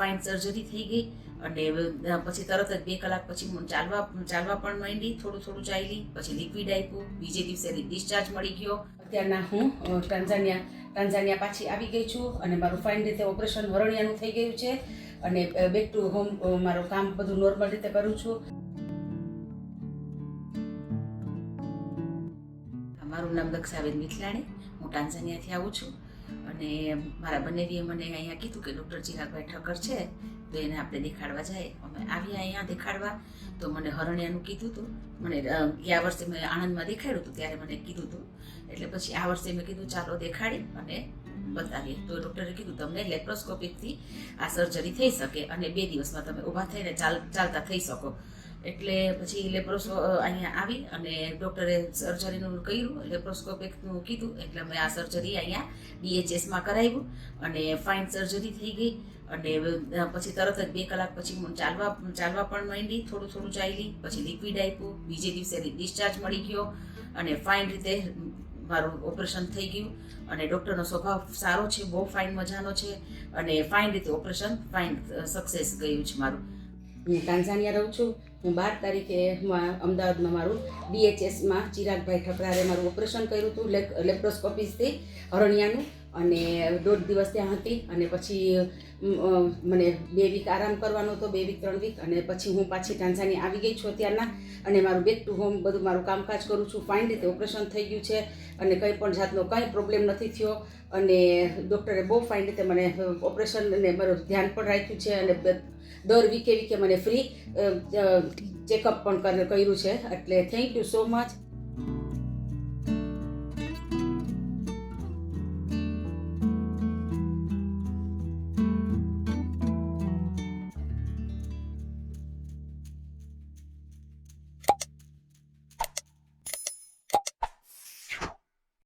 Fine surgery થઈ ગઈ અને પછી તરત જ 2 કલાક પછી હું ચાલવા પણ માંડી, થોડું ચાલી, પછી લિક્વિડ આપ્યું, બીજે દિવસે ડિસ્ચાર્જ મળી ગયો. અત્યારના હું ટાંઝાનિયા પાછી આવી ગઈ છું અને મારું ફાઇન રીતે ઓપરેશન હરણિયાનું થઈ ગયું છે અને બેક ટુ હોમ મારું કામ બધું નોર્મલ રીતે કરું છું. મારું નામ દક્ષાબેન મિથલાણી, હું ટાંઝાનિયાથી આવું છું અને મારા બંનેવીએ મને અહીંયા કીધું કે ડૉક્ટર ચિરાગભાઈ ઠક્કર છે તો એને આપણે દેખાડવા જાય. અમે આવ્યા અહીંયા દેખાડવા તો મને હરણિયાનું કીધું હતું. મને ગયા વર્ષે મેં આણંદમાં દેખાડ્યું હતું ત્યારે મને કીધું હતું, એટલે પછી આ વર્ષે મેં કીધું ચાલો દેખાડી અને બતાવીએ. તો ડૉક્ટરે કીધું તમને લેપ્રોસ્કોપિકથી આ સર્જરી થઈ શકે અને 2 દિવસમાં તમે ઊભા થઈને ચાલતા થઈ શકો. એટલે પછી અહીંયા આવી અને ડૉક્ટરે સર્જરીનું કર્યું, લેપ્રોસ્કોપિકનું કીધું, એટલે મેં આ સર્જરી અહીંયા DHSમાં કરાવ્યું અને ફાઇન સર્જરી થઈ ગઈ અને પછી તરત જ 2 કલાક પછી હું ચાલવા પણ માંડી, થોડું ચાલી, પછી લિક્વિડ આપ્યું, બીજે દિવસે ડિસ્ચાર્જ મળી ગયો અને ફાઇન રીતે મારું ઓપરેશન થઈ ગયું અને ડૉક્ટરનો સ્વભાવ સારો છે, બહુ ફાઇન મજાનો છે અને ફાઇન રીતે ઓપરેશન સક્સેસ ગયું છે મારું. હું ટાંઝાનિયા રહું છું. હું 12 તારીખે અમદાવાદમાં મારું DHSમાં ચિરાગભાઈ ઠકરારે મારું ઓપરેશન કર્યું હતું લેપ્રોસ્કોપીથી હરણિયાનું અને 1.5 દિવસ ત્યાં હતી અને પછી મને 2 વીક આરામ કરવાનો હતો, 2 વીક 3 વીક, અને પછી હું પાછી ટાંઝાનિયા આવી ગઈ છું અત્યારના અને મારું બેક ટુ હોમ બધું મારું કામકાજ કરું છું. ફાઇન રીતે ઓપરેશન થઈ ગયું છે અને કંઈ પણ જાતનો કંઈ પ્રોબ્લેમ નથી થયો અને ડૉક્ટરે બહુ ફાઇન રીતે મને ઓપરેશન અને મારું ધ્યાન પણ રાખ્યું છે અને દર વીકે મને ફ્રી ચેકઅપ પણ કર્યું છે. એટલે થેન્ક યુ સો મચ.